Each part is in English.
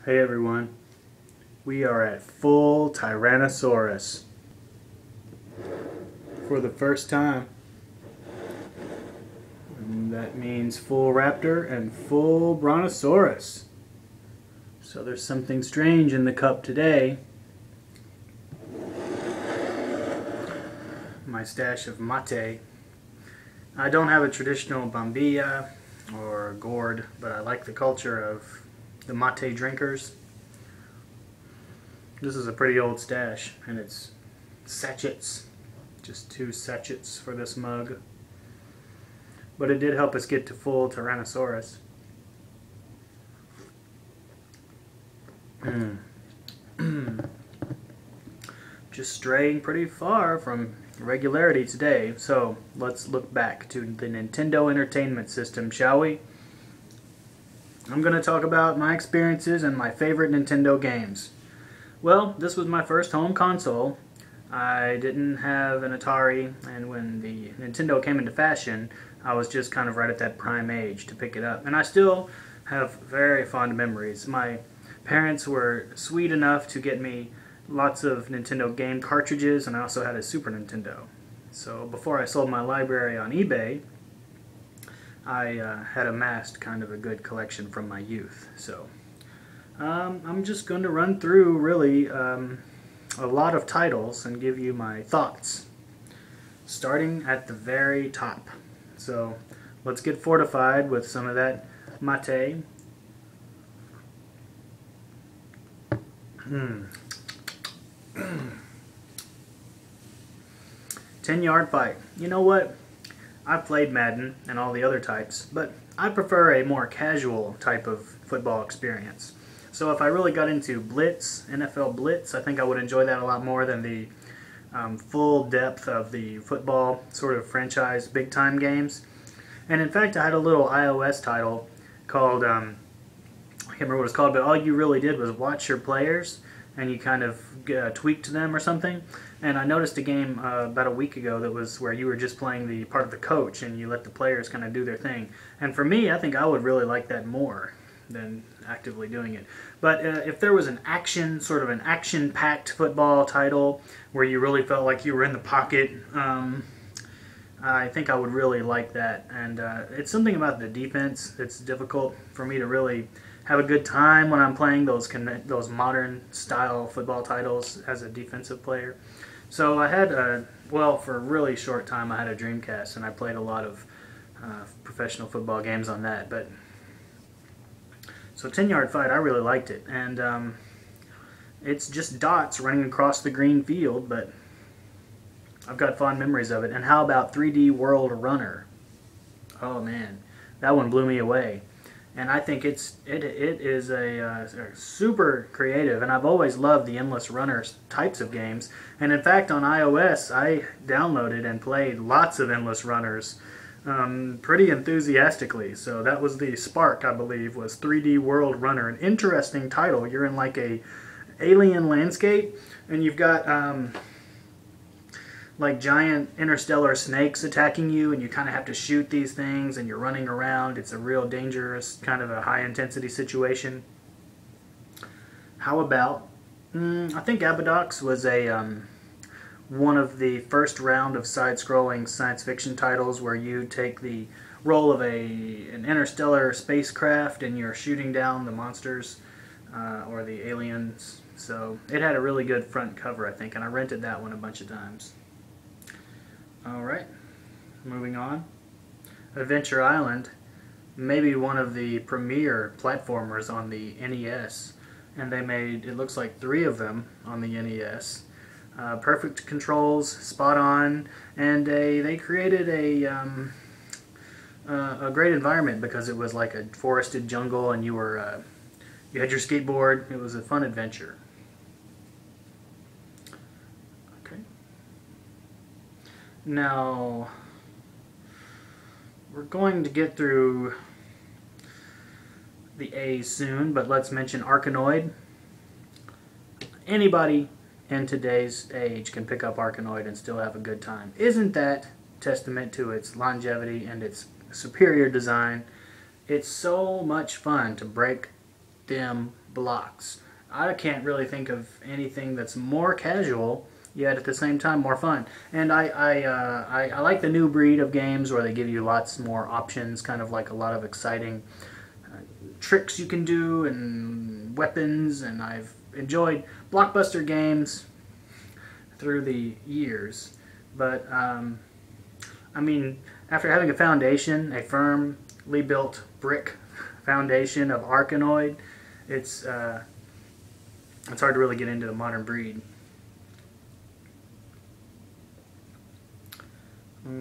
Hey everyone, we are at full Tyrannosaurus for the first time. And that means full Raptor and full Brontosaurus. So there's something strange in the cup today. My stash of mate. I don't have a traditional bombilla or gourd, but I like the culture of the mate drinkers. This is a pretty old stash, and it's sachets. Just 2 sachets for this mug. But it did help us get to full Tyrannosaurus. Just straying pretty far from regularity today, so let's look back to the Nintendo Entertainment System, shall we? I'm going to talk about my experiences and my favorite Nintendo games. Well, this was my first home console. I didn't have an Atari, and when the Nintendo came into fashion, I was just kind of right at that prime age to pick it up. And I still have very fond memories. My parents were sweet enough to get me lots of Nintendo game cartridges, and I also had a Super Nintendo. So before I sold my library on eBay, I had amassed kind of a good collection from my youth. So I'm just going to run through really a lot of titles and give you my thoughts, starting at the very top. So let's get fortified with some of that mate. 10-Yard Fight. You know what? I've played Madden and all the other types, but I prefer a more casual type of football experience. So if I really got into Blitz, NFL Blitz, I think I would enjoy that a lot more than the full depth of the football sort of franchise big time games. And in fact, I had a little iOS title called, I can't remember what it's called, but all you really did was watch your players and you kind of tweaked them or something. And I noticed a game about a week ago that was where you were just playing the part of the coach and you let the players kind of do their thing. And for me, I think I would really like that more than actively doing it. But if there was an action, sort of an action-packed football title where you really felt like you were in the pocket, I think I would really like that. And it's something about the defense that's difficult for me to really have a good time when I'm playing those modern style football titles as a defensive player. So I had well, for a really short time I had a Dreamcast and I played a lot of professional football games on that. But so 10-Yard Fight, I really liked it, and it's just dots running across the green field, but I've got fond memories of it. And how about 3D World Runner? Oh man, that one blew me away. And I think it is a super creative, and I've always loved the Endless Runner types of games. And in fact, on iOS, I downloaded and played lots of Endless Runners pretty enthusiastically. So that was the spark, I believe, was 3D World Runner. An interesting title. You're in like a alien landscape, and you've got like giant interstellar snakes attacking you, and you kind of have to shoot these things, and you're running around. It's a real dangerous, kind of a high-intensity situation. How about, I think Abadox was a one of the first round of side-scrolling science fiction titles where you take the role of an interstellar spacecraft and you're shooting down the monsters or the aliens. So it had a really good front cover, I think, and I rented that one a bunch of times. Alright, moving on. Adventure Island, maybe one of the premier platformers on the NES, and they made, it looks like 3 of them on the NES. Perfect controls, spot on, and they created a great environment because it was like a forested jungle, and you had your skateboard. It was a fun adventure. Now, we're going to get through the A's soon, but let's mention Arkanoid. Anybody in today's age can pick up Arkanoid and still have a good time. Isn't that testament to its longevity and its superior design? It's so much fun to break them blocks. I can't really think of anything that's more casual, yet at the same time more fun. And I like the new breed of games where they give you lots more options, kind of like a lot of exciting tricks you can do and weapons. And I've enjoyed blockbuster games through the years. But, I mean, after having a foundation, a firmly built brick foundation of Arkanoid, it's hard to really get into the modern breed.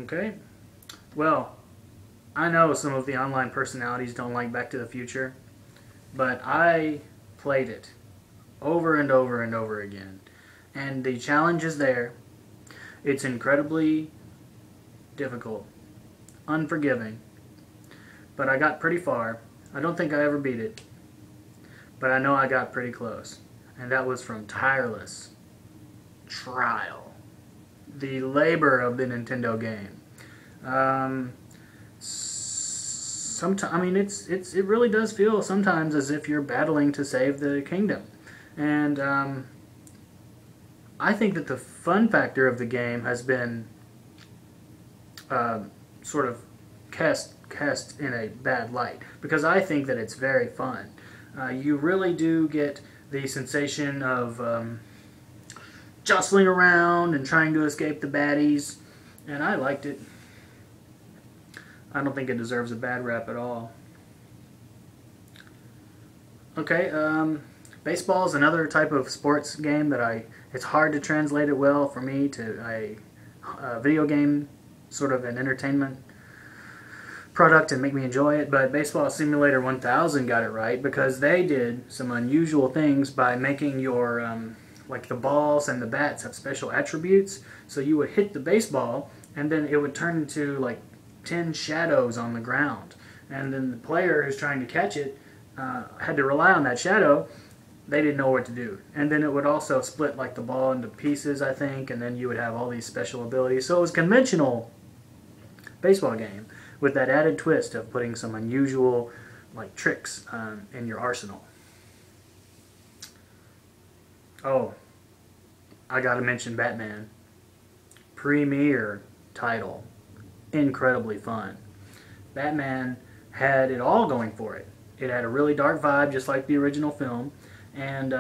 Okay, well, I know some of the online personalities don't like Back to the Future, but I played it over and over and over again. And the challenge is there. It's incredibly difficult, unforgiving, but I got pretty far. I don't think I ever beat it, but I know I got pretty close. And that was from tireless trial, the labor of the Nintendo game. Sometimes, I mean, it really does feel sometimes as if you're battling to save the kingdom, and I think that the fun factor of the game has been sort of cast in a bad light, because I think that it's very fun. You really do get the sensation of jostling around and trying to escape the baddies, and I liked it. I don't think it deserves a bad rap at all. Okay, baseball is another type of sports game that it's hard to translate it well for me to a video game, sort of an entertainment product, and make me enjoy it. But Baseball Simulator 1000 got it right, because they did some unusual things by making your like the balls and the bats have special attributes. So you would hit the baseball and then it would turn into like 10 shadows on the ground, and then the player who's trying to catch it had to rely on that shadow. They didn't know what to do. And then it would also split like the ball into pieces, I think, and then you would have all these special abilities. So it was a conventional baseball game with that added twist of putting some unusual like tricks in your arsenal. Oh, I gotta mention Batman. Premier title. Incredibly fun. Batman had it all going for it. It had a really dark vibe, just like the original film, and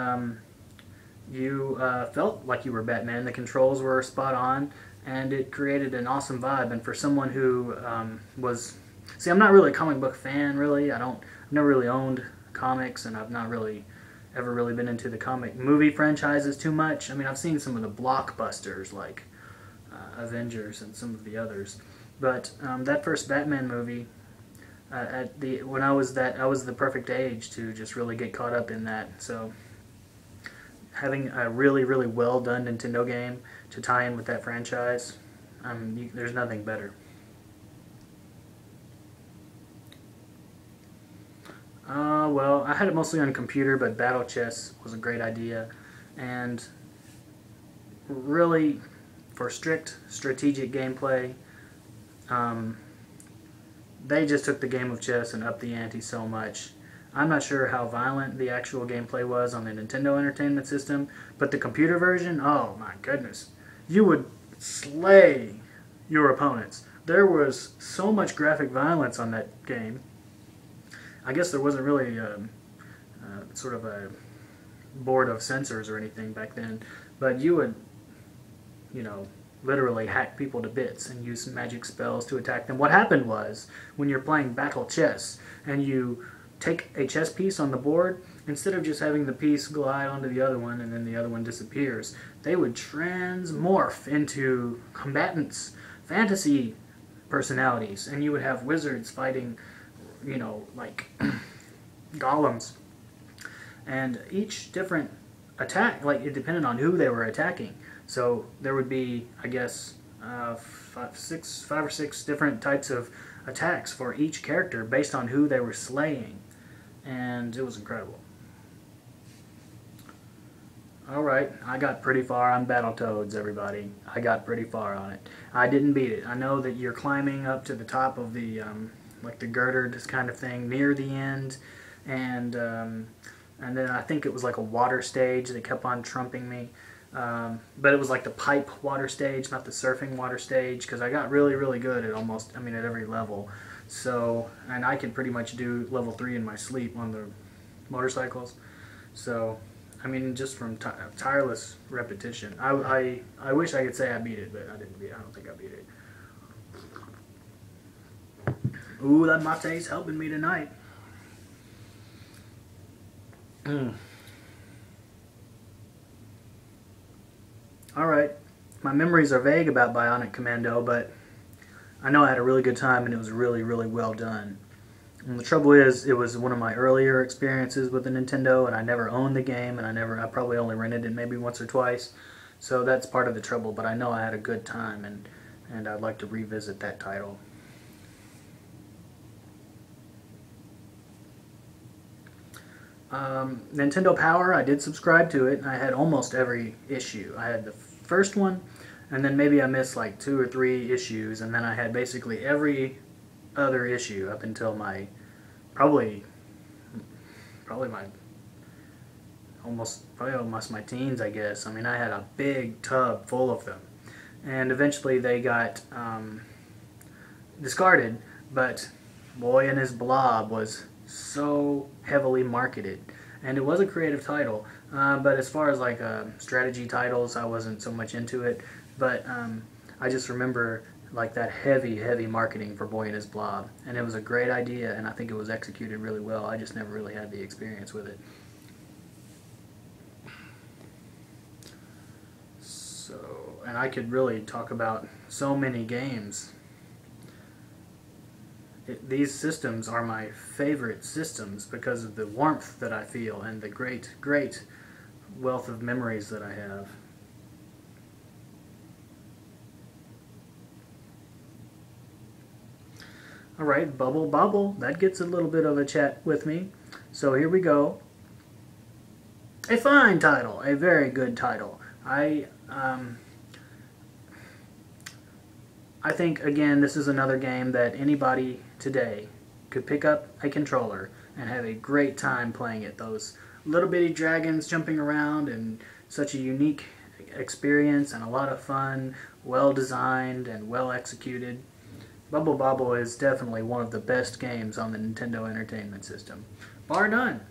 you felt like you were Batman. The controls were spot on, and it created an awesome vibe. And for someone who see, I'm not really a comic book fan, really. I've never really owned comics, and I've not really ever really been into the comic movie franchises too much. I mean, I've seen some of the blockbusters like Avengers and some of the others, but that first Batman movie, when I was the perfect age to just really get caught up in that. So having a really, really well done Nintendo game to tie in with that franchise, there's nothing better. Well, I had it mostly on computer, but Battle Chess was a great idea, and really, for strict strategic gameplay, they just took the game of chess and upped the ante so much. I'm not sure how violent the actual gameplay was on the Nintendo Entertainment System, but the computer version, oh my goodness. You would slay your opponents. There was so much graphic violence on that game. I guess there wasn't really sort of a board of censors or anything back then, but you would, literally hack people to bits and use magic spells to attack them. What happened was, when you're playing battle chess and you take a chess piece on the board, instead of just having the piece glide onto the other one and then the other one disappears, they would transmorph into combatants, fantasy personalities, and you would have wizards fighting, like golems. And each different attack, like, it depended on who they were attacking. So there would be, I guess, 5 or 6 different types of attacks for each character based on who they were slaying. And it was incredible. Alright, I got pretty far on Battletoads, everybody. I got pretty far on it. I didn't beat it. I know that you're climbing up to the top of the, like the girdered kind of thing near the end, and and then I think it was like a water stage that kept on trumping me. But it was like the pipe water stage, not the surfing water stage, because I got really, really good at almost, I mean, at every level. So, and I can pretty much do level 3 in my sleep on the motorcycles. So, I mean, just from tireless repetition. I wish I could say I beat it, but I didn't beat it. I don't think I beat it. Ooh, that mate's helping me tonight. Alright, my memories are vague about Bionic Commando, but I know I had a really good time and it was really, really well done. And the trouble is, it was one of my earlier experiences with the Nintendo, and I never owned the game, and I probably only rented it maybe once or twice. So that's part of the trouble, but I know I had a good time, and I'd like to revisit that title. Nintendo Power, I did subscribe to it. I had almost every issue. I had the first one, and then maybe I missed like 2 or 3 issues, and then I had basically every other issue up until my probably my almost my teens, I guess. I mean, I had a big tub full of them, and eventually they got discarded. But Boy and His Blob was so heavily marketed, and it was a creative title. But as far as like strategy titles, I wasn't so much into it. But I just remember like that heavy marketing for Boy and His Blob, and it was a great idea, and I think it was executed really well. I just never really had the experience with it. So, and I could really talk about so many games. These systems are my favorite systems because of the warmth that I feel and the great wealth of memories that I have. Alright, Bubble Bobble, that gets a little bit of a chat with me. So here we go. A fine title, a very good title. I think, again, this is another game that anybody today could pick up a controller and have a great time playing it. Those little bitty dragons jumping around, and such a unique experience and a lot of fun, well designed and well executed. Bubble Bobble is definitely one of the best games on the Nintendo Entertainment System, bar none.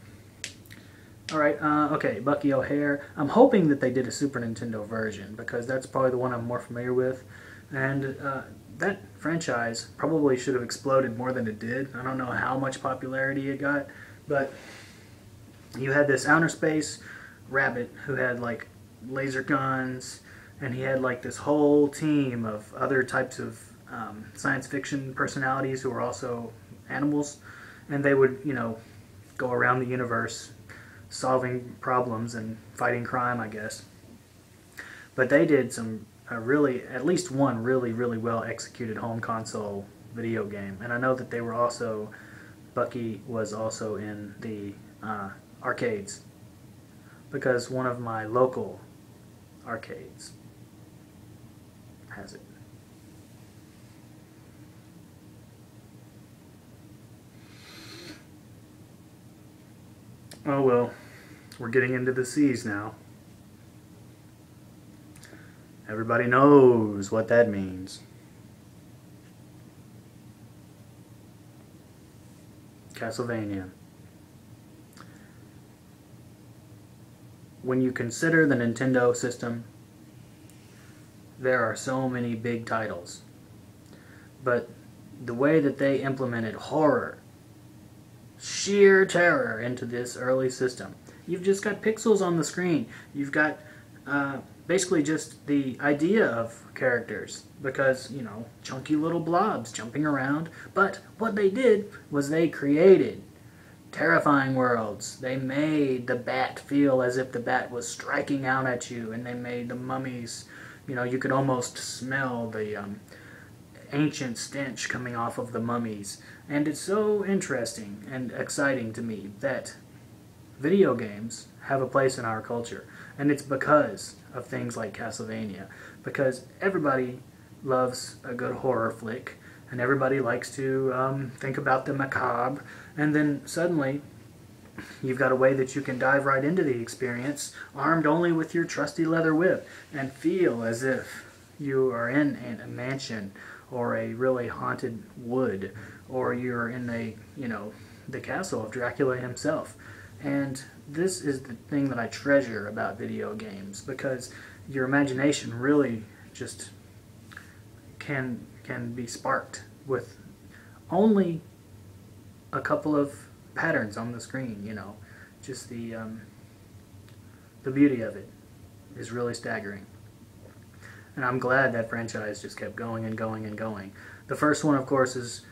Alright, okay, Bucky O'Hare. I'm hoping that they did a Super Nintendo version, because that's probably the one I'm more familiar with. And that franchise probably should have exploded more than it did. I don't know how much popularity it got, but you had this outer space rabbit who had like laser guns, and he had like this whole team of other types of science fiction personalities who were also animals, and they would, you know, go around the universe solving problems and fighting crime, I guess. But they did some at least one really well executed home console video game, and I know that they were also, Bucky was also in the arcades, because one of my local arcades has it. Oh well, we're getting into the seas now. Everybody knows what that means. Castlevania. When you consider the Nintendo system, there are so many big titles. But the way that they implemented horror, sheer terror into this early system. You've just got pixels on the screen. You've got basically just the idea of characters, because, you know, chunky little blobs jumping around. But what they did was they created terrifying worlds. They made the bat feel as if the bat was striking out at you, and they made the mummies, you know, you could almost smell the ancient stench coming off of the mummies. And it's so interesting and exciting to me that video games have a place in our culture, and it's because of things like Castlevania, because everybody loves a good horror flick, and everybody likes to think about the macabre, and then suddenly You've got a way that you can dive right into the experience, armed only with your trusty leather whip, and feel as if you are in a mansion or a really haunted wood, or you're in the castle of Dracula himself. And this is the thing that I treasure about video games, because your imagination really just can be sparked with only a couple of patterns on the screen. Just the beauty of it is really staggering. And I'm glad that franchise just kept going and going and going. The first one, of course, is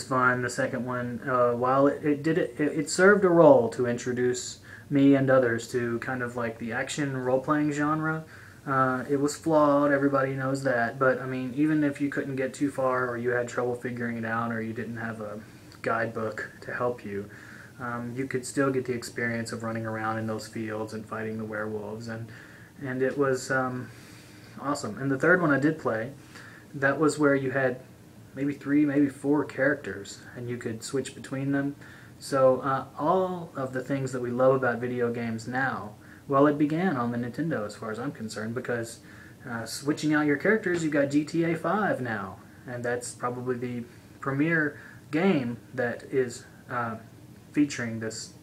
fun. The second one, while it served a role to introduce me and others to kind of like the action role-playing genre. It was flawed, everybody knows that, but I mean, even if you couldn't get too far, or you had trouble figuring it out, or you didn't have a guidebook to help you, you could still get the experience of running around in those fields and fighting the werewolves, and it was awesome. And the third one I did play, that was where you had maybe 3, maybe 4 characters, and you could switch between them. So all of the things that we love about video games now, well, it began on the Nintendo as far as I'm concerned, because switching out your characters, you've got GTA 5 now, and that's probably the premier game that is featuring this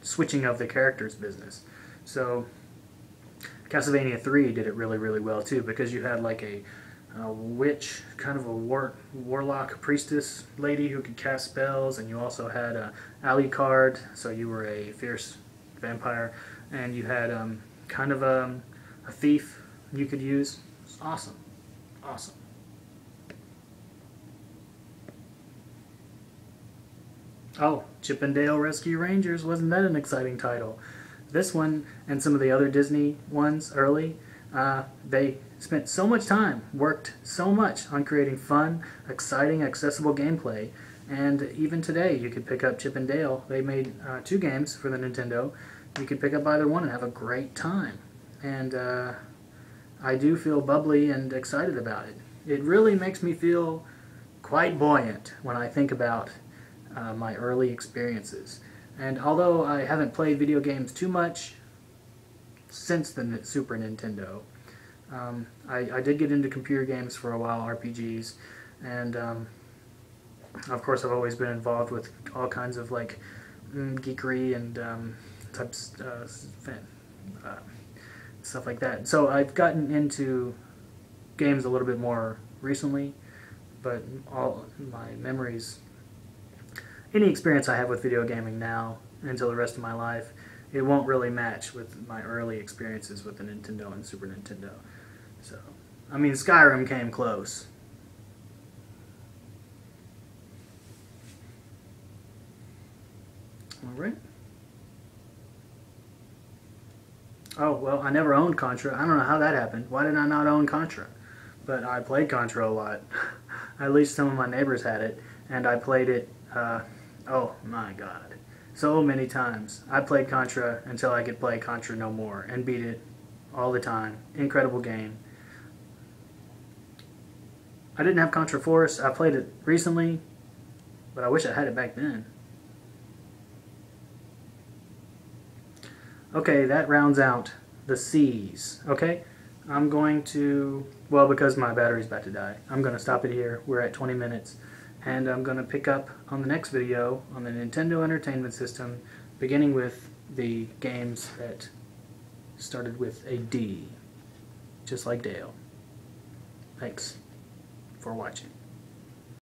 switching of the characters business. So Castlevania 3 did it really, really well too, because you had like a witch, kind of a warlock priestess lady who could cast spells, and you also had a Alucard, so you were a fierce vampire, and you had kind of a thief you could use. It's awesome. Awesome. Oh, Chip 'n Dale Rescue Rangers, wasn't that an exciting title? This one, and some of the other Disney ones early, they spent so much time, worked so much on creating fun, exciting, accessible gameplay, and even today you could pick up Chip 'n Dale. They made 2 games for the Nintendo. You could pick up either one and have a great time. And I do feel bubbly and excited about it. It really makes me feel quite buoyant when I think about my early experiences. And although I haven't played video games too much since the Super Nintendo, I did get into computer games for a while, RPGs, and of course I've always been involved with all kinds of like geekery and stuff like that. So I've gotten into games a little bit more recently, but all my memories, any experience I have with video gaming now until the rest of my life, it won't really match with my early experiences with the Nintendo and Super Nintendo. So, I mean, Skyrim came close. Alright. Oh, well, I never owned Contra. I don't know how that happened. Why did I not own Contra? But I played Contra a lot. At least some of my neighbors had it, and I played it, oh my god, so many times. I played Contra until I could play Contra no more, and beat it all the time. Incredible game. I didn't have Contra Force. I played it recently, but I wish I had it back then. Okay, that rounds out the C's. Okay, I'm going to, well, because my battery's about to die, I'm going to stop it here. We're at 20 minutes. And I'm going to pick up on the next video on the Nintendo Entertainment System, beginning with the games that started with a D, just like Dale. Thanks for watching.